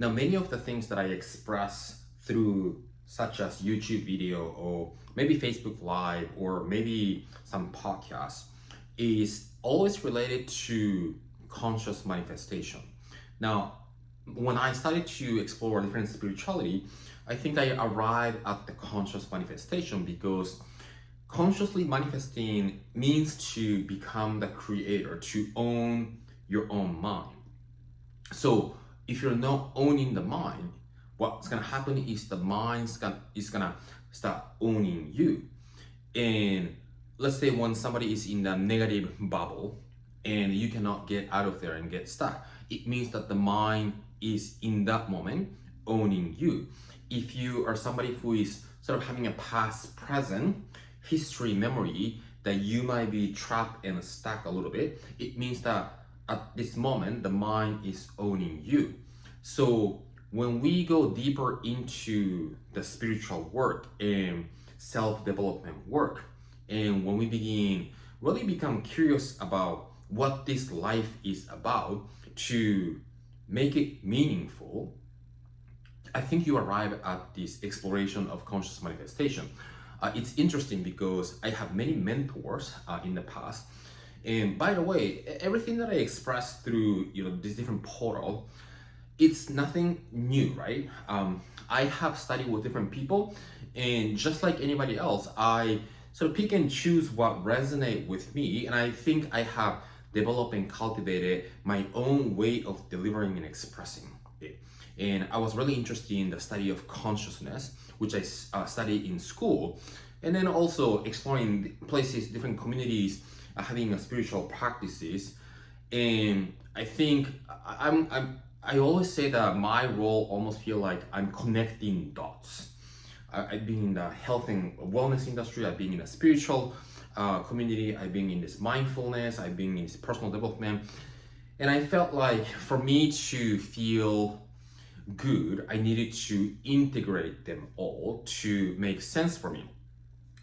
Now, many of the things that I express through such as YouTube video or maybe Facebook Live or maybe some podcasts is always related to conscious manifestation. Now, when I started to explore different spirituality, I think I arrived at the conscious manifestation because consciously manifesting means to become the creator, to own your own mind. So if you're not owning the mind, what's gonna happen is the is gonna start owning you. And let's say when somebody is in the negative bubble and you cannot get out of there and get stuck, it means that the mind is in that moment owning you. If you are somebody who is sort of having a past, present, history, memory that you might be trapped and stuck a little bit, it means that at this moment the mind is owning you. So when we go deeper into the spiritual work and self-development work, and when we begin really become curious about what this life is about to make it meaningful, I think you arrive at this exploration of conscious manifestation. It's interesting because I have many mentors in the past, and by the way, everything that I express through this different portal, it's nothing new, right? I have studied with different people, and just like anybody else, I sort of pick and choose what resonate with me, and I think I have developed and cultivated my own way of delivering and expressing it. And I was really interested in the study of consciousness, which I studied in school, and then also exploring places, different communities, having spiritual practices. And I think I always say that my role almost feel like I'm connecting dots. I've been in the health and wellness industry, I've been in a spiritual community, I've been in this mindfulness, I've been in this personal development. And I felt like for me to feel good, I needed to integrate them all to make sense for me.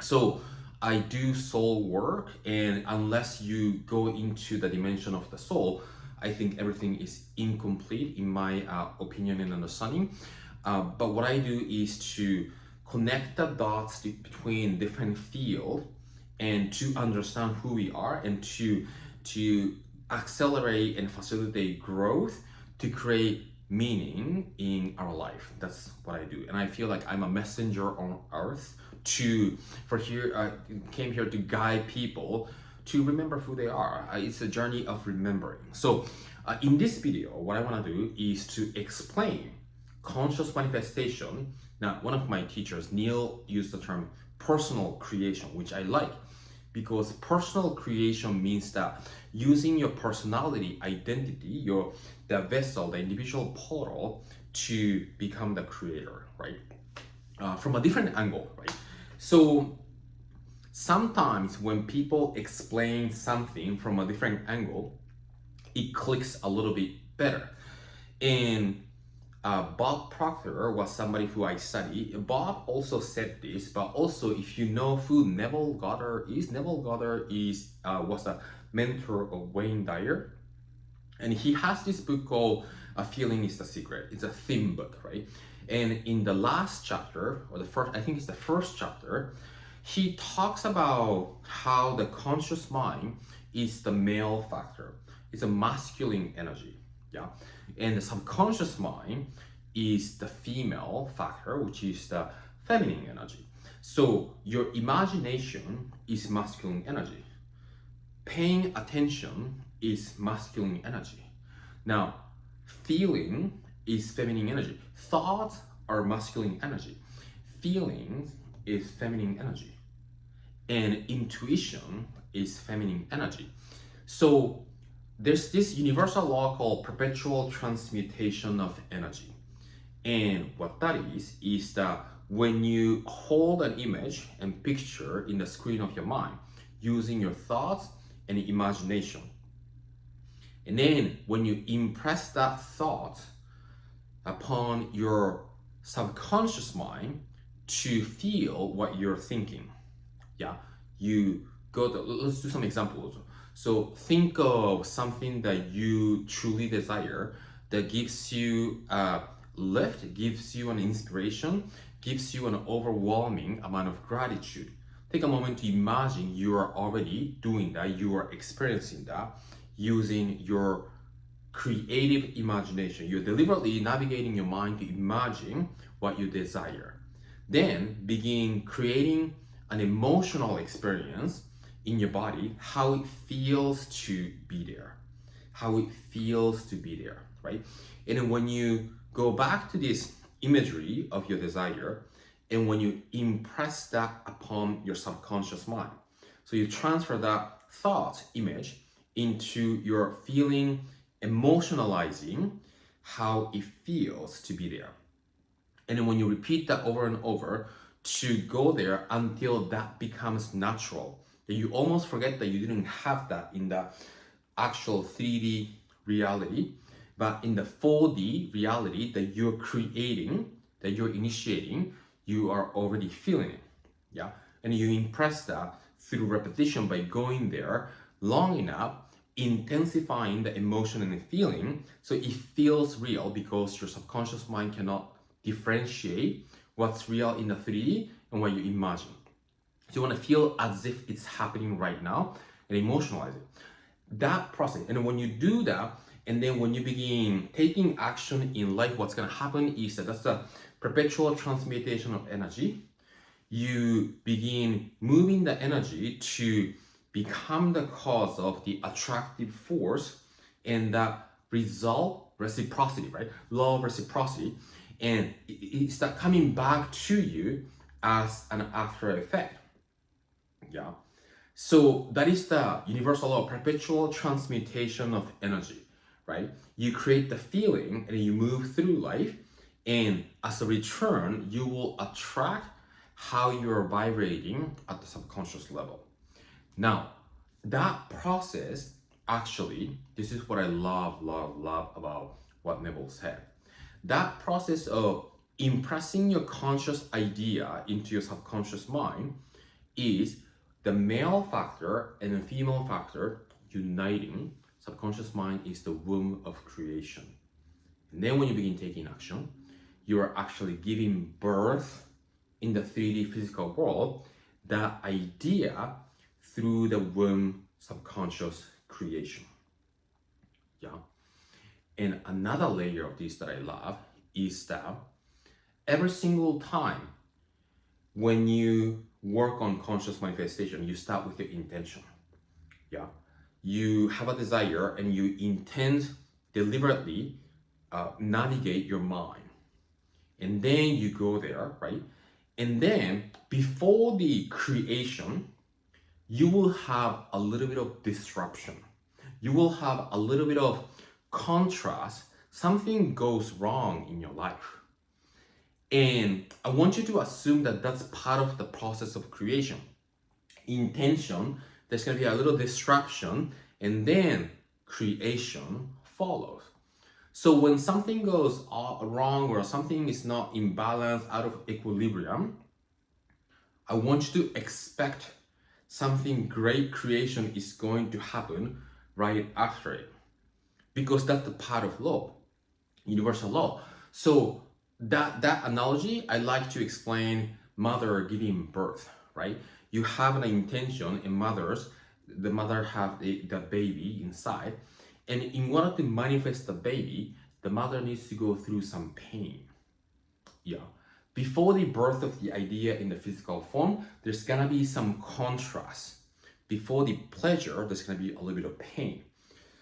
So I do soul work, and unless you go into the dimension of the soul, I think everything is incomplete in my opinion and understanding. But what I do is to connect the dots between different fields and to understand who we are and to accelerate and facilitate growth to create meaning in our life. That's what I do, and I feel like I'm a messenger on earth came here to guide people to remember who they are. It's a journey of remembering. So in this video, what I want to do is to explain conscious manifestation. Now, one of my teachers, Neil, used the term personal creation, which I like, because personal creation means that using your personality, identity, the vessel, the individual portal to become the creator, right? From a different angle, right? So sometimes when people explain something from a different angle, it clicks a little bit better. And Bob Proctor was somebody who I study. Bob also said this, but also if you know who Neville Goddard is, was a mentor of Wayne Dyer, and he has this book called "A Feeling Is the Secret." It's a theme book, right? And in the last chapter, or I think it's the first chapter, he talks about how the conscious mind is the male factor. It's a masculine energy, yeah? And the subconscious mind is the female factor, which is the feminine energy. So your imagination is masculine energy. Paying attention is masculine energy. Now, feeling is feminine energy. Thoughts are masculine energy. Feelings is feminine energy. And intuition is feminine energy. So there's this universal law called perpetual transmutation of energy. And what that is that when you hold an image and picture in the screen of your mind using your thoughts and imagination, and then when you impress that thought upon your subconscious mind to feel what you're thinking, yeah, let's do some examples. So think of something that you truly desire that gives you lift, gives you an inspiration, gives you an overwhelming amount of gratitude. Take a moment to imagine you are already doing that, you are experiencing that using your creative imagination. You're deliberately navigating your mind to imagine what you desire. Then begin creating an emotional experience in your body, how it feels to be there, how it feels to be there, right? And then when you go back to this imagery of your desire, and when you impress that upon your subconscious mind, so you transfer that thought image into your feeling, emotionalizing how it feels to be there. And then when you repeat that over and over, to go there until that becomes natural, that you almost forget that you didn't have that in the actual 3D reality, but in the 4D reality that you're creating, that you're initiating, you are already feeling it. Yeah. And you impress that through repetition by going there long enough, intensifying the emotion and the feeling so it feels real, because your subconscious mind cannot differentiate what's real in the 3D and what you imagine. So you want to feel as if it's happening right now and emotionalize it. That process, and when you do that, and then when you begin taking action in life, what's going to happen is that's the perpetual transmutation of energy. You begin moving the energy to become the cause of the attractive force, and that result reciprocity, right? Law of reciprocity, and it's start coming back to you as an after effect. Yeah. So that is the universal law, perpetual transmutation of energy, right? You create the feeling and you move through life, and as a return, you will attract how you're vibrating at the subconscious level. Now, that process, actually, this is what I love about what Neville said. That process of impressing your conscious idea into your subconscious mind is the male factor and the female factor uniting. Subconscious mind is the womb of creation. And then when you begin taking action, you are actually giving birth in the 3D physical world, that idea through the womb subconscious creation. Yeah. And another layer of this that I love is that every single time when you work on conscious manifestation, you start with your intention. Yeah. You have a desire and you intend deliberately navigate your mind. And then you go there, right? And then before the creation, you will have a little bit of disruption. You will have a little bit of contrast. Something goes wrong in your life. And I want you to assume that that's part of the process of creation. Intention, there's going to be a little disruption, and then creation follows. So when something goes wrong or something is not in balance, out of equilibrium, I want you to expect something great creation is going to happen right after it, because that's the part of law, universal law. So that analogy, I like to explain mother giving birth, right? You have an intention in the mother have the baby inside, and in order to manifest the baby, the mother needs to go through some pain. Yeah. Before the birth of the idea in the physical form, there's gonna be some contrast. Before the pleasure, there's gonna be a little bit of pain.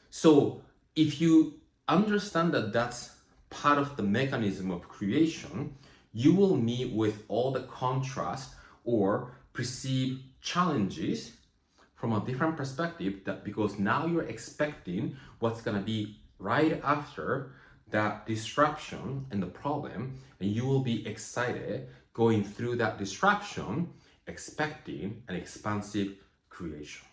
So if you understand that that's part of the mechanism of creation, you will meet with all the contrast or perceive challenges from a different perspective, that because now you're expecting what's going to be right after that disruption and the problem, and you will be excited going through that disruption, expecting an expansive creation.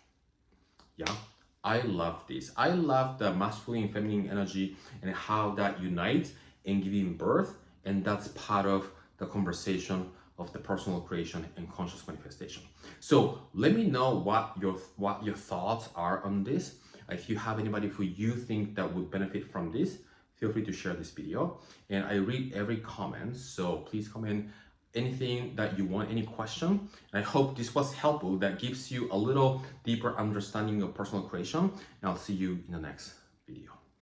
Yeah, I love this. I love the masculine and feminine energy and how that unites in giving birth, and that's part of the conversation of the personal creation and conscious manifestation. So let me know what your thoughts are on this. If you have anybody who you think that would benefit from this, feel free to share this video. And I read every comment, so please comment anything that you want, any question. I hope this was helpful, that gives you a little deeper understanding of personal creation. And I'll see you in the next video.